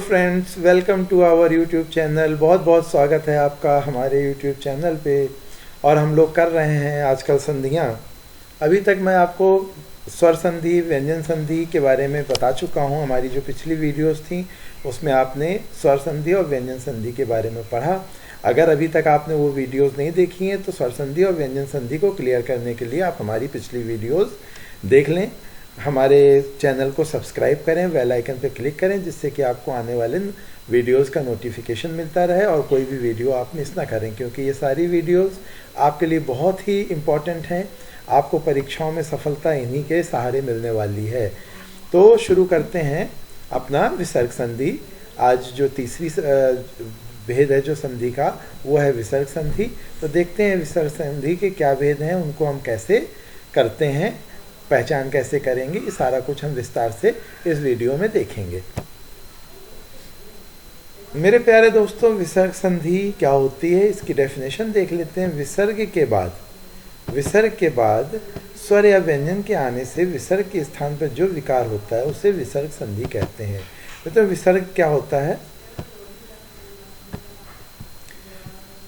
Friends, welcome to our YouTube channel. बहुत बहुत स्वागत है आपका हमारे यूट्यूब चैनल पे। और हम लोग कर रहे हैं आजकल संधियाँ। अभी तक मैं आपको स्वर संधि, व्यंजन संधि के बारे में बता चुका हूँ। हमारी जो पिछली वीडियोस थी उसमें आपने स्वर संधि और व्यंजन संधि के बारे में पढ़ा। अगर अभी तक आपने वो वीडियोस नहीं देखी हैं तो स्वर संधि और व्यंजन संधि को क्लियर करने के लिए आप हमारी पिछली वीडियोस देख लें। हमारे चैनल को सब्सक्राइब करें, बेल आइकन पर क्लिक करें, जिससे कि आपको आने वाले वीडियोस का नोटिफिकेशन मिलता रहे और कोई भी वीडियो आप मिस ना करें, क्योंकि ये सारी वीडियोस आपके लिए बहुत ही इम्पॉर्टेंट हैं। आपको परीक्षाओं में सफलता इन्हीं के सहारे मिलने वाली है। तो शुरू करते हैं अपना विसर्ग संधि। आज जो तीसरी भेद है जो संधि का, वो है विसर्ग संधि। तो देखते हैं विसर्ग संधि के क्या भेद हैं, उनको हम कैसे करते हैं, पहचान कैसे करेंगे, ये सारा कुछ हम विस्तार से इस वीडियो में देखेंगे। मेरे प्यारे दोस्तों, विसर्ग संधि क्या होती है इसकी डेफिनेशन देख लेते हैं। विसर्ग के बाद स्वर या व्यंजन के आने से विसर्ग के स्थान पर जो विकार होता है उसे विसर्ग संधि कहते हैं। तो विसर्ग क्या होता है?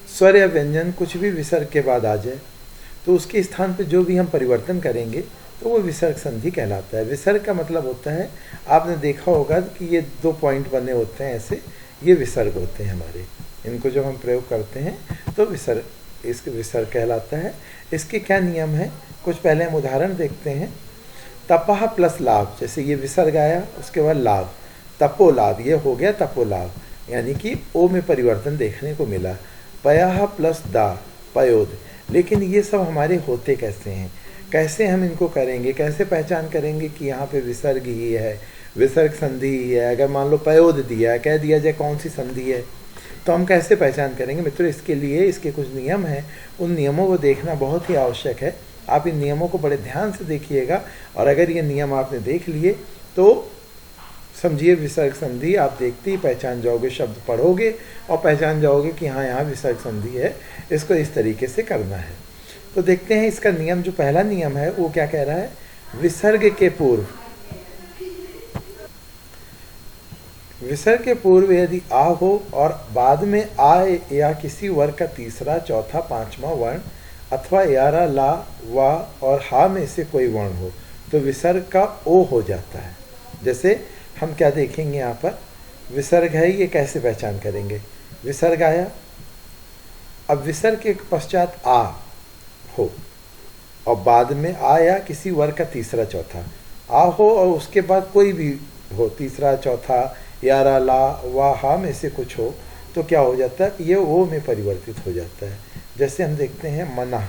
स्वर या व्यंजन कुछ भी विसर्ग के बाद आ जाए तो उसके स्थान पर जो भी हम परिवर्तन करेंगे तो वो विसर्ग संधि कहलाता है। विसर्ग का मतलब होता है, आपने देखा होगा कि ये दो पॉइंट बने होते हैं ऐसे, ये विसर्ग होते हैं हमारे। इनको जब हम प्रयोग करते हैं तो इसके विसर्ग कहलाता है। इसके क्या नियम हैं, कुछ पहले हम उदाहरण देखते हैं। तपह प्लस लाभ, जैसे ये विसर्ग आया उसके बाद लाभ, तपोलाभ, ये हो गया तपोलाभ, यानी कि ओ में परिवर्तन देखने को मिला। पयः प्लस दा, पयोद। लेकिन ये सब हमारे होते कैसे हैं, कैसे हम इनको करेंगे, कैसे पहचान करेंगे कि यहाँ पे विसर्ग ही है, विसर्ग संधि ही है। अगर मान लो पयोद दिया है, कह दिया जाए कौन सी संधि है, तो हम कैसे पहचान करेंगे? मित्रों, इसके लिए इसके कुछ नियम हैं, उन नियमों को देखना बहुत ही आवश्यक है। आप इन नियमों को बड़े ध्यान से देखिएगा, और अगर ये नियम आपने देख लिए तो समझिए विसर्ग संधि आप देखते ही पहचान जाओगे। शब्द पढ़ोगे और पहचान जाओगे कि हाँ, यहाँ विसर्ग संधि है, इसको इस तरीके से करना है। तो देखते हैं इसका नियम। जो पहला नियम है वो क्या कह रहा है? विसर्ग के पूर्व यदि आ हो और बाद में आ या किसी वर्ग का तीसरा, चौथा, पांचवा वर्ण अथवा यारा, ला, वा और हा में से कोई वर्ण हो तो विसर्ग का ओ हो जाता है। जैसे हम क्या देखेंगे यहाँ पर, विसर्ग है, ये कैसे पहचान करेंगे? विसर्ग आया, अब विसर्ग के पश्चात आ हो और बाद में आ या किसी वर्ग का तीसरा, चौथा आ हो और उसके बाद कोई भी हो, तीसरा, चौथा, यारा, ला, वा, हा में से कुछ हो, तो क्या हो जाता है? ये ओ में परिवर्तित हो जाता है। जैसे हम देखते हैं मना,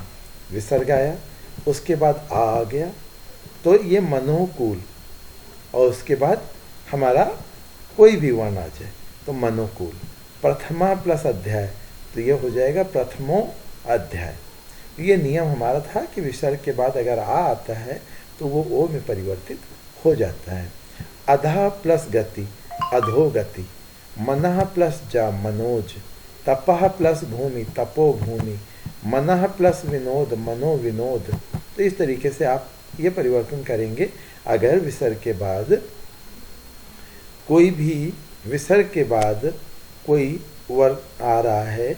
विसर्ग आया, उसके बाद आ गया, तो ये मनोकूल, और उसके बाद हमारा कोई भी वर्ण आ जाए तो मनोकूल। प्रथमा प्लस अध्याय, तो ये हो जाएगा प्रथमो अध्याय। ये नियम हमारा था कि विसर्ग के बाद अगर आ आता है तो वो ओ में परिवर्तित हो जाता है। अधा प्लस गति, अधोगति। मनः प्लस जा, मनोज। तपः प्लस भूमि, तपो भूमि। मनः प्लस विनोद, मनो विनोद। तो इस तरीके से आप ये परिवर्तन करेंगे। अगर विसर्ग के बाद कोई भी विसर्ग के बाद कोई वर्ग आ रहा है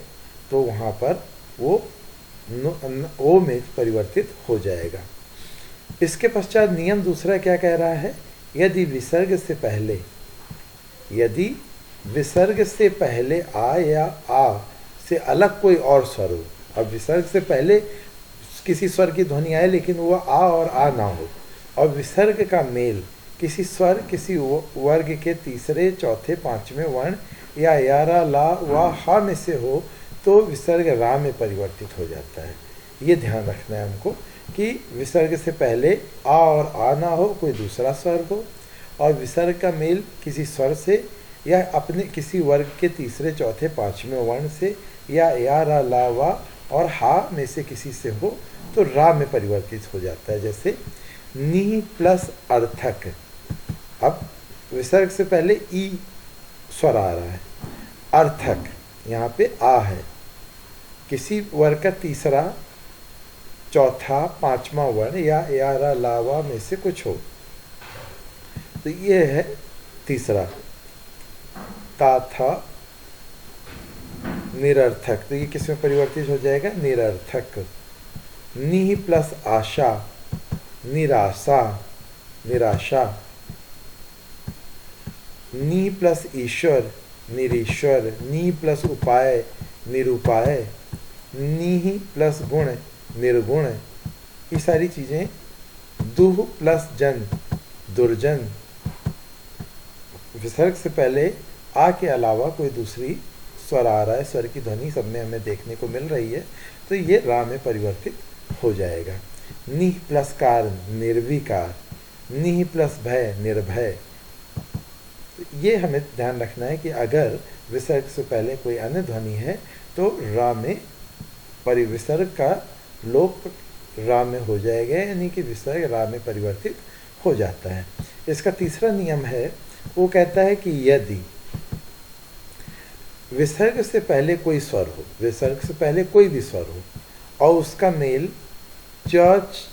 तो वहाँ पर वो ओ में परिवर्तित हो जाएगा। इसके पश्चात नियम दूसरा क्या कह रहा है? यदि विसर्ग से पहले आ या आ से अलग कोई और स्वर हो। अब विसर्ग से पहले किसी स्वर की ध्वनि आए लेकिन वो आ और आ ना हो, और विसर्ग का मेल किसी स्वर, किसी वर्ग के तीसरे, चौथे, पांचवें वर्ण या यारा, ला, वा, हा में से हो, तो विसर्ग रा में परिवर्तित हो जाता है। ये ध्यान रखना है हमको कि विसर्ग से पहले आ और आ ना हो, कोई दूसरा स्वर हो, और विसर्ग का मेल किसी स्वर से या अपने किसी वर्ग के तीसरे, चौथे, पांचवें वर्ण से या रा, ला, वा और हा में से किसी से हो तो रा में परिवर्तित हो जाता है। जैसे नी प्लस अर्थक, अब विसर्ग से पहले ई स्वर आ रहा है, अर्थक यहाँ पे आ है, किसी वर्ग का तीसरा, चौथा, पांचवा वर्ण या रा, ला, वा में से कुछ हो, तो ये है तीसरा। ता था निरर्थक, तो ये किस में परिवर्तित हो जाएगा? निरर्थक। नि प्लस आशा निराशा निराशा। नि प्लस ईश्वर निरीश्वर। नि प्लस उपाय निरुपाय। नि प्लस गुण निर्गुण। ये सारी चीजें। दुह प्लस जन दुर्जन। विसर्ग से पहले आ के अलावा कोई दूसरी स्वर आ रहा है, स्वर की ध्वनि सब में हमें देखने को मिल रही है, तो ये रा में परिवर्तित हो जाएगा। निह प्लस कार निर्विकार। निह प्लस भय निर्भय। ये हमें ध्यान रखना है कि अगर विसर्ग से पहले कोई अन्य ध्वनि है तो रा में परिविसर्ग का लोप रा में हो जाएगा, यानी कि विसर्ग रा में परिवर्तित हो जाता है। इसका तीसरा नियम है, वो कहता है कि यदि विसर्ग से पहले कोई स्वर हो, विसर्ग से पहले कोई भी स्वर हो और उसका मेल च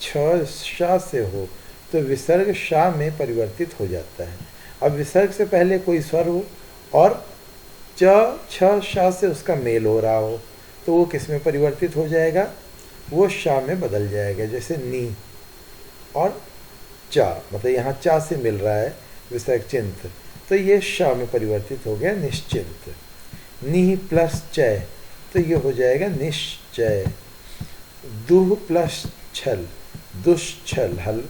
छ शा से हो तो विसर्ग शा में परिवर्तित हो जाता है। अब विसर्ग से पहले कोई स्वर हो और च छ शा से उसका मेल हो रहा हो तो वो किस में परिवर्तित हो जाएगा? वो शा में बदल जाएगा। जैसे नी और चा, मतलब यहाँ चा से मिल रहा है विसर्ग चिंत, तो ये शा में परिवर्तित हो गया निश्चिंत। नि प्लस चय, तो ये हो जाएगा निश्चय। दुह प्लस छल दुष्छल। हल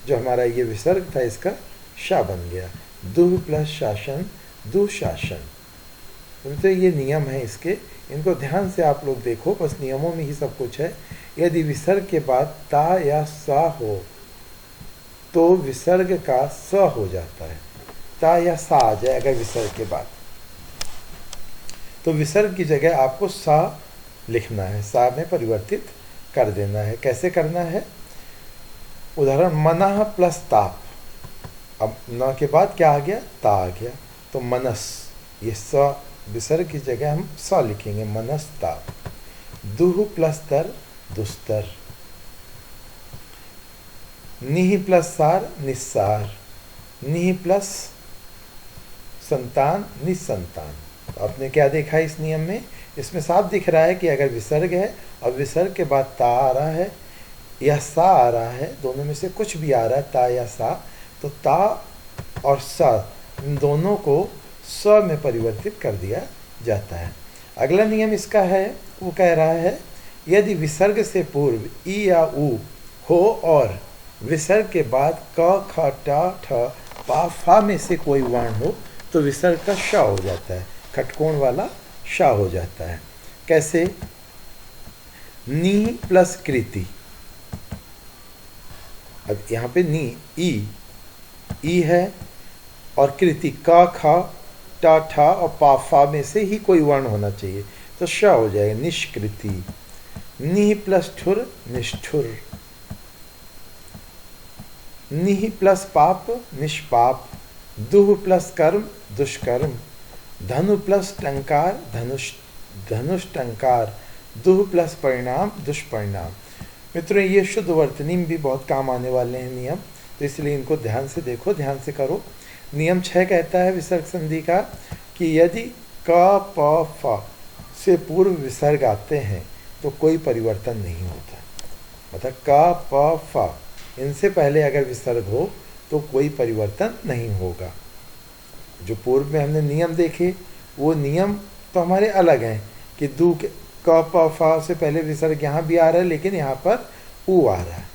जो हमारा ये विसर्ग था इसका शा बन गया। दुह प्लस शासन दुशासन। तो ये नियम है इसके, इनको ध्यान से आप लोग देखो, बस नियमों में ही सब कुछ है। यदि विसर्ग के बाद ता या सा हो तो विसर्ग का स हो जाता है। ता या सा आ जाएगा विसर्ग के बाद, तो विसर्ग की जगह आपको सा लिखना है, सा में परिवर्तित कर देना है। कैसे करना है? उदाहरण मनः प्लस ताप। अब न के बाद क्या आ गया? ता आ गया, तो मनस, ये स विसर्ग की जगह हम सा लिखेंगे, मनस ताप। दुह प्लस तर दुस्तर। निह प्लस सार निस्सार। निह प्लस संतान निसंतान। आपने क्या देखा इस नियम में? इसमें साफ दिख रहा है कि अगर विसर्ग है और विसर्ग के बाद ता आ रहा है या सा आ रहा है, दोनों में से कुछ भी आ रहा है, ता या सा, तो ता और सा इन दोनों को स में परिवर्तित कर दिया जाता है। अगला नियम इसका है, वो कह रहा है यदि विसर्ग से पूर्व ई या उ हो और विसर्ग के बाद क ख ट ठ पा फा में से कोई वर्ण हो तो विसर्ग का श हो जाता है, खटकोण वाला श हो जाता है। कैसे? नी प्लस कृति। अब यहाँ पे नी ई है और कृति क ख ट ठ और पा फा में से ही कोई वर्ण होना चाहिए, तो श हो जाएगा निष्कृति। नि प्लस ठुर निष्ठुर। निह प्लस पाप निष्पाप। दुह प्लस कर्म दुष्कर्म। धनु प्लस टंकार धनुष टंकार। दुह प्लस परिणाम दुष्परिणाम। मित्रों, ये शुद्ध वर्तनी में भी बहुत काम आने वाले हैं नियम, तो इसलिए इनको ध्यान से देखो, ध्यान से करो। नियम 6 कहता है विसर्ग संधि का कि यदि क प फ से पूर्व विसर्ग आते हैं तो कोई परिवर्तन नहीं होता। मतलब क प फ इनसे पहले अगर विसर्ग हो तो कोई परिवर्तन नहीं होगा। जो पूर्व में हमने नियम देखे वो नियम तो हमारे अलग हैं कि दू के क प फ से पहले विसर्ग यहाँ भी आ रहा है, लेकिन यहाँ पर ऊ आ रहा है।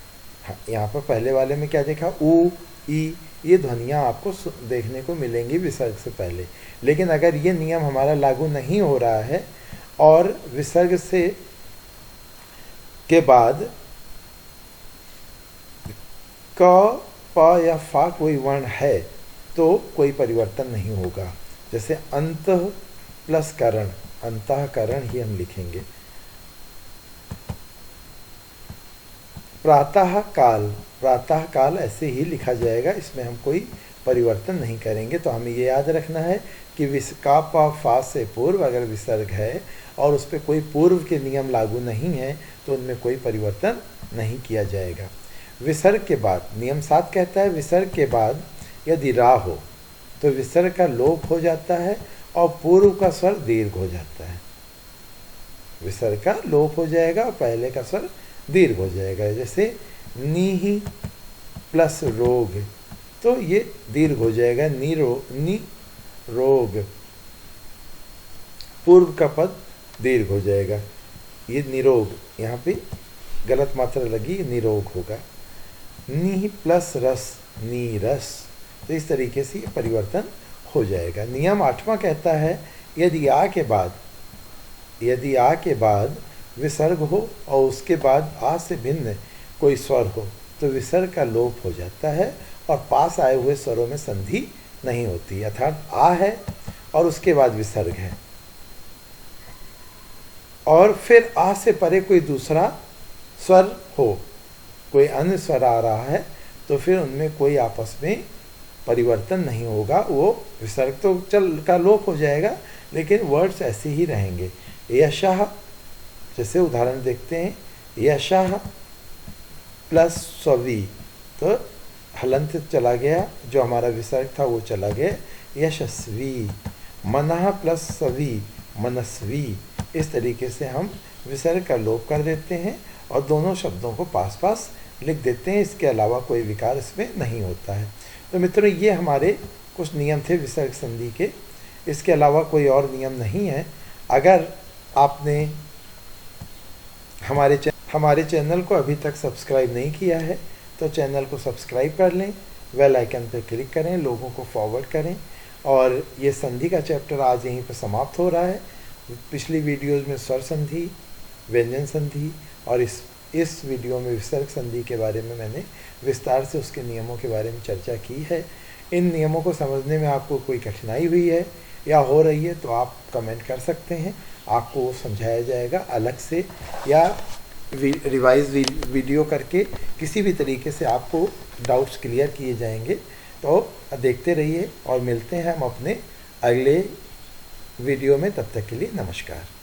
हाँ, यहाँ पर पहले वाले में क्या देखा? ऊ ई, ये ध्वनियाँ आपको देखने को मिलेंगी विसर्ग से पहले। लेकिन अगर ये नियम हमारा लागू नहीं हो रहा है और विसर्ग से के बाद क प या फा कोई वर्ण है तो कोई परिवर्तन नहीं होगा। जैसे अंत प्लस करण, अंतःकरण ही हम लिखेंगे। प्रातः काल, प्रातः काल ऐसे ही लिखा जाएगा, इसमें हम कोई परिवर्तन नहीं करेंगे। तो हमें ये याद रखना है कि का पा फा से पूर्व अगर विसर्ग है और उस पर कोई पूर्व के नियम लागू नहीं है तो उनमें कोई परिवर्तन नहीं किया जाएगा। विसर्ग के बाद नियम 7 कहता है विसर्ग के बाद यदि रा हो तो विसर्ग का लोप हो जाता है और पूर्व का स्वर दीर्घ हो जाता है। विसर्ग का लोप हो जाएगा और पहले का स्वर दीर्घ हो जाएगा। जैसे नी प्लस रोग, तो ये दीर्घ हो जाएगा, नी रोग। पूर्व का पद दीर्घ हो जाएगा, ये निरोग, यहाँ पे गलत मात्रा लगी, निरोग होगा। नी प्लस रस, नीरस। तो इस तरीके से ये परिवर्तन हो जाएगा। नियम 8वां कहता है यदि आ के बाद विसर्ग हो और उसके बाद आ से भिन्न कोई स्वर हो तो विसर्ग का लोप हो जाता है और पास आए हुए स्वरों में संधि नहीं होती। अर्थात आ है और उसके बाद विसर्ग है और फिर आ से परे कोई दूसरा स्वर हो, कोई अन्य स्वर आ रहा है, तो फिर उनमें कोई आपस में परिवर्तन नहीं होगा। वो विसर्ग तो चल का लोप हो जाएगा लेकिन वर्ड्स ऐसे ही रहेंगे। यशः, जैसे उदाहरण देखते हैं, यशः प्लस स्वी, तो हलंत चला गया, जो हमारा विसर्ग था वो चला गया, यशस्वी। मनः प्लस स्वी, मनस्वी। इस तरीके से हम विसर्ग का लोप कर देते हैं और दोनों शब्दों को पास पास लिख देते हैं। इसके अलावा कोई विकार इसमें नहीं होता है। तो मित्रों, ये हमारे कुछ नियम थे विसर्ग संधि के। इसके अलावा कोई और नियम नहीं है। अगर आपने हमारे चैनल को अभी तक सब्सक्राइब नहीं किया है तो चैनल को सब्सक्राइब कर लें, बेल आइकन पर क्लिक करें, लोगों को फॉरवर्ड करें। और ये संधि का चैप्टर आज यहीं पर समाप्त हो रहा है। पिछली वीडियोज़ में स्वर संधि, व्यंजन संधि और इस वीडियो में विसर्ग संधि के बारे में मैंने विस्तार से उसके नियमों के बारे में चर्चा की है। इन नियमों को समझने में आपको कोई कठिनाई हुई है या हो रही है तो आप कमेंट कर सकते हैं, आपको वो समझाया जाएगा अलग से, या रिवाइज वीडियो करके किसी भी तरीके से आपको डाउट्स क्लियर किए जाएंगे। तो देखते रहिए और मिलते हैं हम अपने अगले वीडियो में। तब तक के लिए नमस्कार।